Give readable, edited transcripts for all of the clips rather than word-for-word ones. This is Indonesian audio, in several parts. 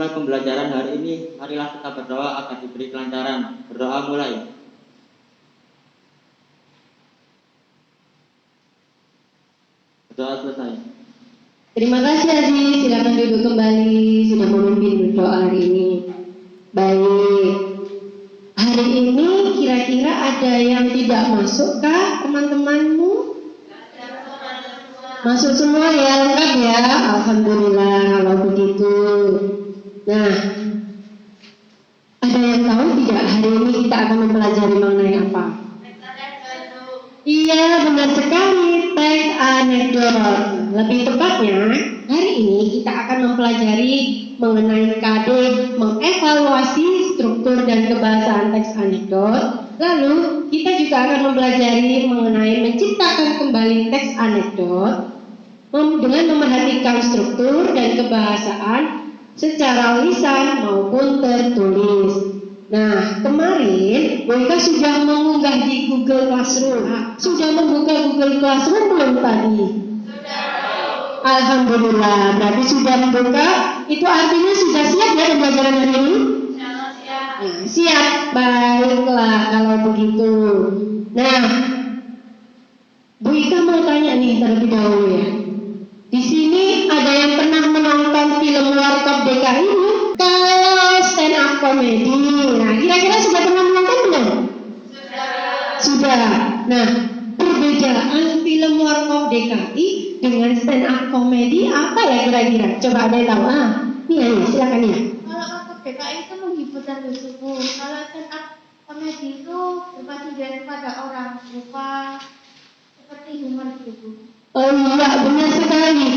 pada pembelajaran hari ini, marilah kita berdoa agar diberi kelancaran. Berdoa mulai. Berdoa selesai. Terima kasih Aziz, silakan duduk kembali, sudah memimpin berdoa hari ini. Baik, hari ini kira-kira ada yang tidak masuk kah teman-temanmu? Masuk semua ya, lengkap ya, alhamdulillah kalau begitu. Nah, ada yang tahu tidak hari ini kita akan mempelajari mengenai apa? Iya, benar sekali, teks anekdot. Lebih tepatnya, hari ini kita akan mempelajari mengenai kade mengevaluasi struktur dan kebahasaan teks anekdot. Lalu, kita juga akan mempelajari mengenai menciptakan kembali teks anekdot dengan memerhatikan struktur dan kebahasaan secara lisan maupun tertulis. Nah, kemarin Boyka sudah mengunggah di Google Classroom. Sudah membuka Google Classroom belum tadi? Alhamdulillah, berarti sudah membuka. Itu artinya sudah siap ya pembelajaran hari ini? Nah, siap, baiklah kalau begitu. Nah, Bu Ika mau tanya nih terlebih dahulu ya. Di sini ada yang pernah menonton film Warkop DKI ini? Kalau stand up comedy, nah kira-kira sudah pernah menonton belum? Sudah. Nah, perbedaan film Warkop DKI dengan stand up comedy apa ya kira-kira? Coba ada yang tahu? Nih ya, silakan ya. Kalau Warkop DKI itu menghibur dan bersyukur. Kalau stand up comedy itu berbagi kepada orang, berupa seperti humor gitu. Oh iya, benar sekali.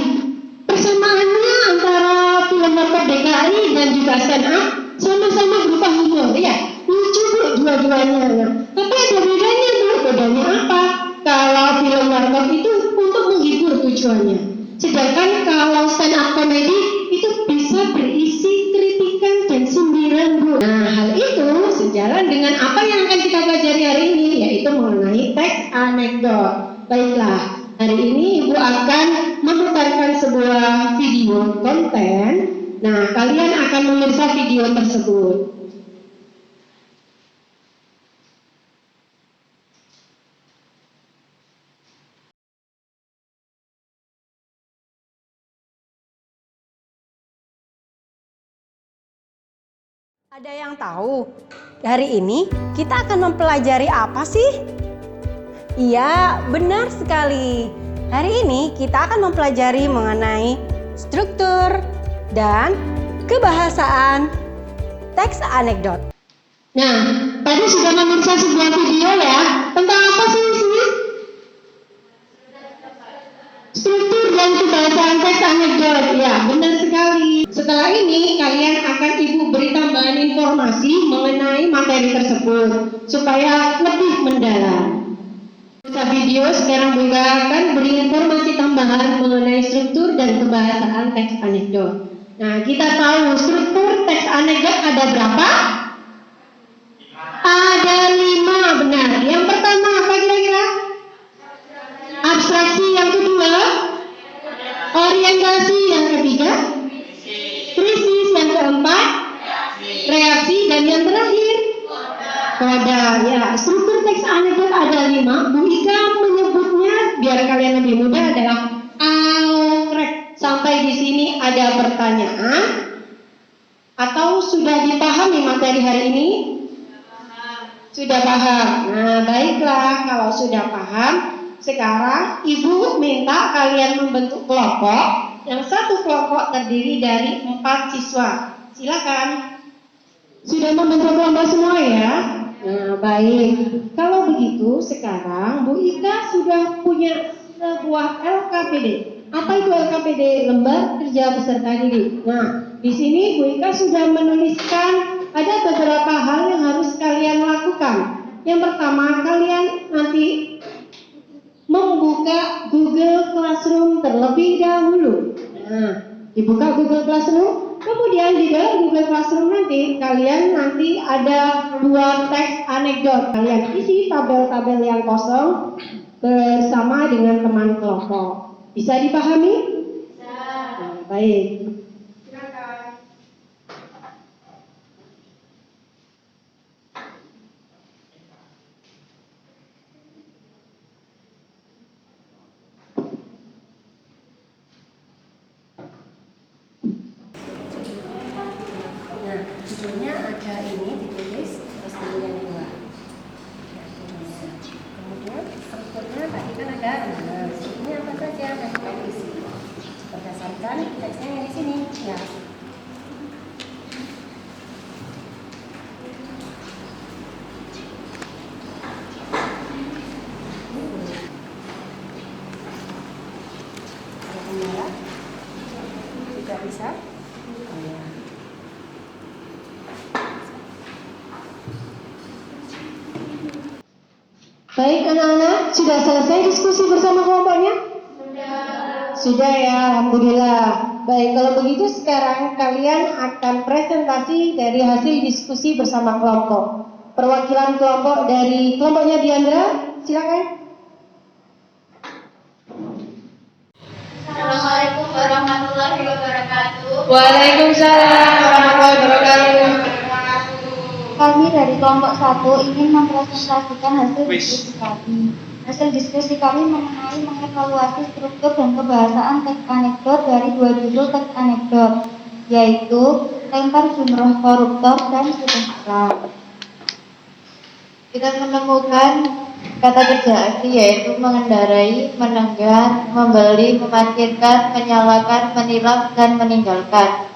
Persamaannya antara film Warkop DKI dan juga stand up sama-sama berupa humor ya. Lucu dua-duanya. Tapi ada bedanya tuh. Bedanya apa? Kalau film Warkop itu untuk menghibur tujuannya. Sedangkan kalau stand up comedy itu bisa berisi kritikan dan sindiran, Bu. Nah, hal itu sejalan dengan apa yang akan kita pelajari hari ini, yaitu mengenai teks anekdot. Baiklah, hari ini Ibu akan memutarkan sebuah video konten. Nah, kalian akan memirsa video tersebut. Ada yang tahu hari ini kita akan mempelajari apa sih? Iya, benar sekali. Hari ini kita akan mempelajari mengenai struktur dan kebahasaan teks anekdot. Nah, tadi sudah memirsa sebuah video ya. Tentang apa sih isinya? Struktur dan kebahasaan teks anekdot. Ya, benar sekali. Setelah ini kalian akan Ibu beri tambahan informasi mengenai materi tersebut supaya lebih mendalam. Video sekarang Bu Ika akan beri informasi tambahan mengenai struktur dan kebahasaan teks anekdot. Nah, kita tahu struktur teks anekdot ada berapa? Ada 5, benar. Yang pertama apa kira-kira? Abstraksi. Yang kedua, orientasi. Yang ketiga, krisis. Yang keempat, reaksi. Dan yang terakhir, koda. Ya, struktur teks anekdot ada 5. Bu Ika menyebutnya biar kalian lebih mudah adalah alkrek. Sampai di sini ada pertanyaan atau sudah dipahami materi hari ini? Sudah paham. Nah, baiklah kalau sudah paham. Sekarang Ibu minta kalian membentuk kelompok. Yang satu kelompok terdiri dari 4 siswa. Silakan. Sudah membentuk kelompok semua ya? Nah, baik. Kalau begitu sekarang Bu Ika sudah punya sebuah LKPD. Apa itu LKPD? Lembar Kerja Peserta Didik. Nah, di sini Bu Ika sudah menuliskan ada beberapa hal yang harus kalian lakukan. Yang pertama, kalian nanti membuka Google Classroom terlebih dahulu. Nah, dibuka Google Classroom. Kemudian di dalam Google Classroom nanti kalian ada 2 teks anekdot. Kalian isi tabel-tabel yang kosong bersama dengan teman kelompok. Bisa dipahami? Bisa. Nah, baik. Silakan. Sebelumnya ada ini ditulis, terus kemudian dua. Kemudian strukturnya tadi kan ada rumus. Ini apa saja revisi. Berdasarkan teksnya yang di sini ya. Juga bisa. Baik anak-anak, sudah selesai diskusi bersama kelompoknya? Sudah ya, Alhamdulillah. Baik, kalau begitu sekarang kalian akan presentasi dari hasil diskusi bersama kelompok. Perwakilan kelompok dari kelompoknya Diandra, silakan. Assalamualaikum warahmatullahi wabarakatuh. Waalaikumsalam warahmatullahi wabarakatuh. Kami dari kelompok 1 ingin mempresentasikan hasil diskusi kami. Hasil diskusi kami mengenai mengevaluasi struktur dan kebahasaan teks anekdot dari dua judul teks anekdot, yaitu lempar jumroh koruptor dan sejahtera. Kita menemukan kata kerja asli yaitu mengendarai, menenggar, membeli, memarkirkan, menyalakan, menilap, dan meninggalkan.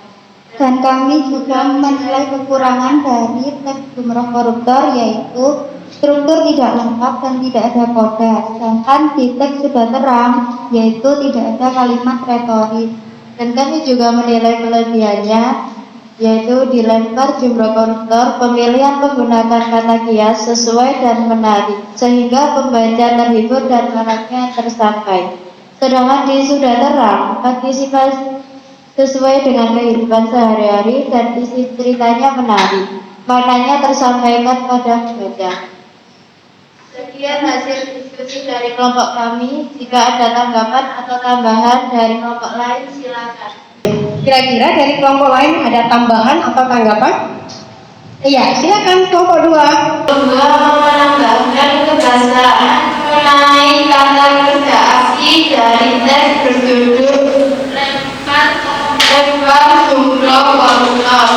Dan kami juga menilai kekurangan dari teks jumroh koruptor yaitu struktur tidak lengkap dan tidak ada koda. Sedangkan di teks sudah terang yaitu tidak ada kalimat retoris. Dan kami juga menilai kelebihannya yaitu dilempar jumroh koruptor, pemilihan menggunakan kata kias sesuai dan menarik sehingga pembaca terhibur dan manfaatnya tersampai. Sedangkan di sudah terang partisipasi sesuai dengan kehidupan sehari-hari dan isi ceritanya menarik, maknanya tersampaikan pada pembaca. Sekian hasil diskusi dari kelompok kami. Jika ada tanggapan atau tambahan dari kelompok lain, silakan. Kira-kira dari kelompok lain ada tambahan atau tanggapan? Iya, silakan kelompok 2. Kedua, menambahkan kebahasaan mengenai kata kerja asli dari teks berjudul lempar jumroh koruptor.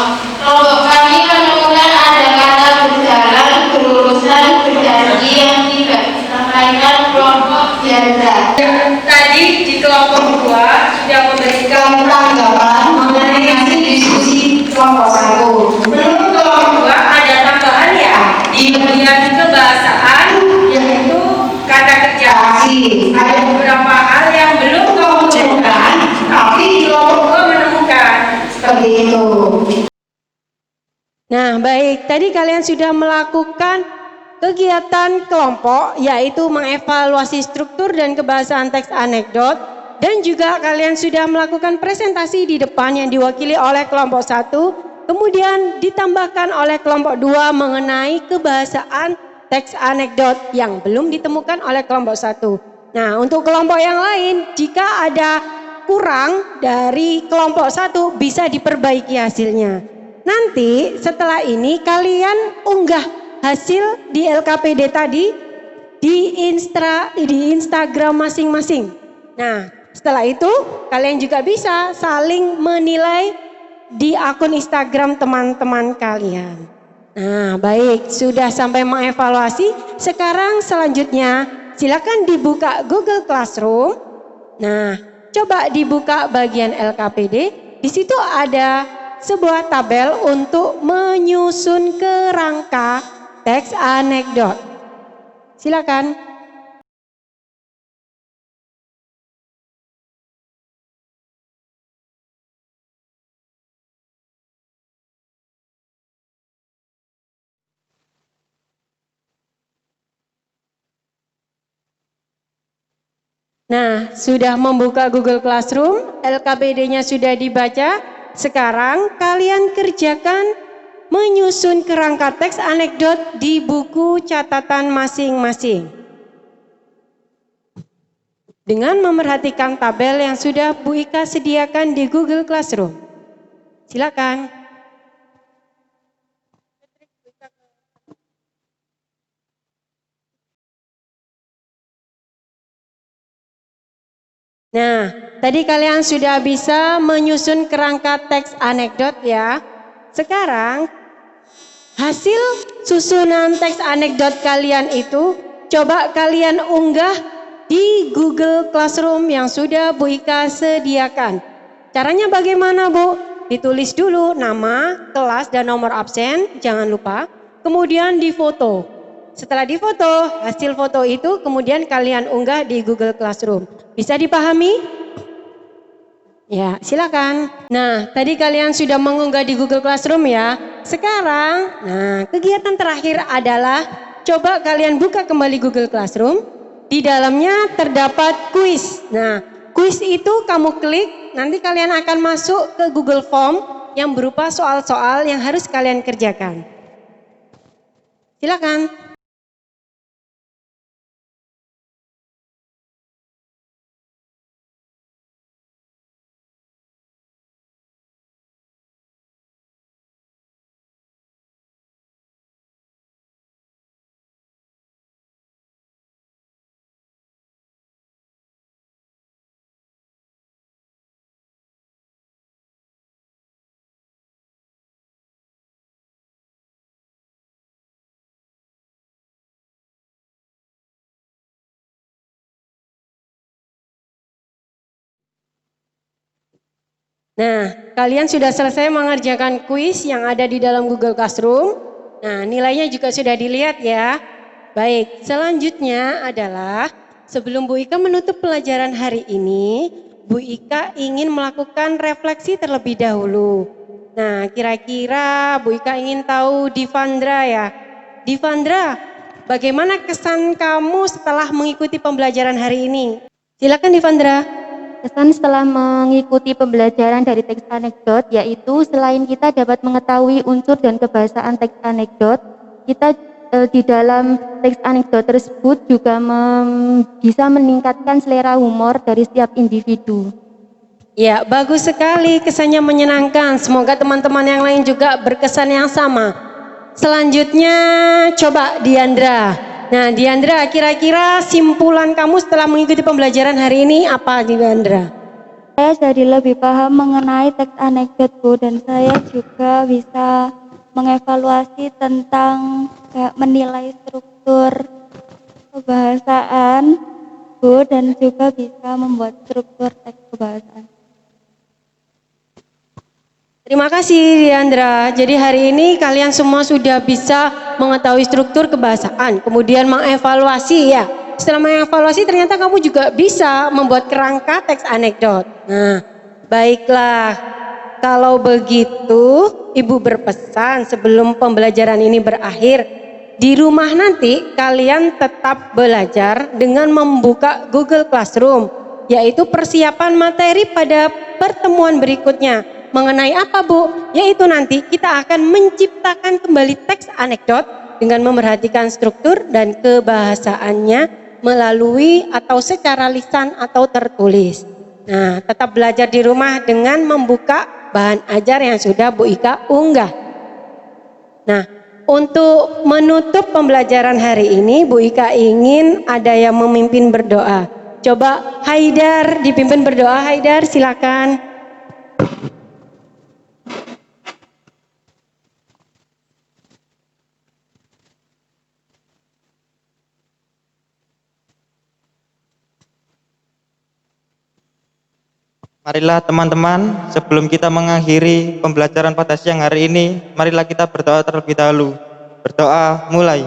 Kelompok kami menemukan ada kata berjalan, berurusan, berjanji yang tidak disampaikan kelompok biasa. Tadi di kelompok 2 sudah memberikan Tanggapan mengenai hasil diskusi kelompok 1. Menurut kelompok 2 ada tambahan ya di bagian kebahasaan yaitu kata kerja asli. Ada beberapa hal yang belum kemudian tapi di kelompok 2 menemukan seperti itu. Nah, baik. Tadi kalian sudah melakukan kegiatan kelompok yaitu mengevaluasi struktur dan kebahasaan teks anekdot dan juga kalian sudah melakukan presentasi di depan yang diwakili oleh kelompok 1, kemudian ditambahkan oleh kelompok 2 mengenai kebahasaan teks anekdot yang belum ditemukan oleh kelompok 1. Nah, untuk kelompok yang lain jika ada kurang dari kelompok 1 bisa diperbaiki hasilnya. Nanti setelah ini kalian unggah hasil di LKPD tadi di Instagram masing-masing. Nah, setelah itu kalian juga bisa saling menilai di akun Instagram teman-teman kalian. Nah, baik, sudah sampai mengevaluasi. Sekarang selanjutnya silakan dibuka Google Classroom. Nah, coba dibuka bagian LKPD. Di situ ada sebuah tabel untuk menyusun kerangka teks anekdot. Silakan. Nah, sudah membuka Google Classroom, LKPD-nya sudah dibaca. Sekarang kalian kerjakan menyusun kerangka teks anekdot di buku catatan masing-masing. Dengan memerhatikan tabel yang sudah Bu Ika sediakan di Google Classroom. Silakan. Nah, tadi kalian sudah bisa menyusun kerangka teks anekdot ya. Sekarang hasil susunan teks anekdot kalian itu coba kalian unggah di Google Classroom yang sudah Bu Ika sediakan. Caranya bagaimana, Bu? Ditulis dulu nama, kelas, dan nomor absen, jangan lupa. Kemudian difoto. Setelah difoto, hasil foto itu kemudian kalian unggah di Google Classroom. Bisa dipahami? Ya, silakan. Nah, tadi kalian sudah mengunggah di Google Classroom ya. Sekarang, kegiatan terakhir adalah coba kalian buka kembali Google Classroom. Di dalamnya terdapat kuis. Nah, kuis itu kamu klik, nanti kalian akan masuk ke Google Form yang berupa soal-soal yang harus kalian kerjakan. Silakan. Nah, kalian sudah selesai mengerjakan kuis yang ada di dalam Google Classroom. Nah, nilainya juga sudah dilihat ya. Baik, selanjutnya adalah sebelum Bu Ika menutup pelajaran hari ini, Bu Ika ingin melakukan refleksi terlebih dahulu. Nah, kira-kira Bu Ika ingin tahu Divandra ya. Divandra, bagaimana kesan kamu setelah mengikuti pembelajaran hari ini? Silakan Divandra. Kesan setelah mengikuti pembelajaran dari teks anekdot yaitu selain kita dapat mengetahui unsur dan kebahasaan teks anekdot, kita di dalam teks anekdot tersebut juga bisa meningkatkan selera humor dari setiap individu. Ya, bagus sekali, kesannya menyenangkan. Semoga teman-teman yang lain juga berkesan yang sama. Selanjutnya coba Diandra. Nah, Diandra, kira-kira simpulan kamu setelah mengikuti pembelajaran hari ini apa, Diandra? Saya jadi lebih paham mengenai teks anekdot, Bu, dan saya juga bisa mengevaluasi tentang menilai struktur kebahasaan, Bu, dan juga bisa membuat struktur teks kebahasaan. Terima kasih Diandra. Jadi hari ini kalian semua sudah bisa mengetahui struktur kebahasaan, kemudian mengevaluasi ya. Setelah mengevaluasi ternyata kamu juga bisa membuat kerangka teks anekdot. Nah, baiklah. Kalau begitu, Ibu berpesan sebelum pembelajaran ini berakhir, di rumah nanti kalian tetap belajar dengan membuka Google Classroom, yaitu persiapan materi pada pertemuan berikutnya. Mengenai apa, Bu? Yaitu nanti kita akan menciptakan kembali teks anekdot dengan memerhatikan struktur dan kebahasaannya melalui atau secara lisan atau tertulis. Nah, tetap belajar di rumah dengan membuka bahan ajar yang sudah Bu Ika unggah. Nah, untuk menutup pembelajaran hari ini, Bu Ika ingin ada yang memimpin berdoa. Coba Haidar dipimpin berdoa. Haidar, silakan. Marilah teman-teman, sebelum kita mengakhiri pembelajaran pada siang hari ini, marilah kita berdoa terlebih dahulu. Berdoa mulai.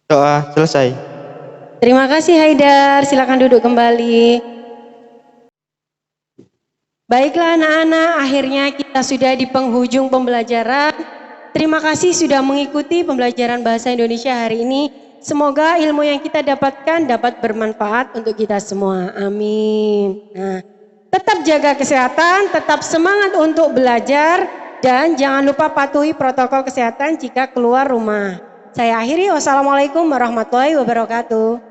Doa selesai. Terima kasih Haidar, silakan duduk kembali. Baiklah anak-anak, akhirnya kita sudah di penghujung pembelajaran. Terima kasih sudah mengikuti pembelajaran bahasa Indonesia hari ini. Semoga ilmu yang kita dapatkan dapat bermanfaat untuk kita semua. Amin. Nah, tetap jaga kesehatan, tetap semangat untuk belajar, dan jangan lupa patuhi protokol kesehatan jika keluar rumah. Saya akhiri, wassalamualaikum warahmatullahi wabarakatuh.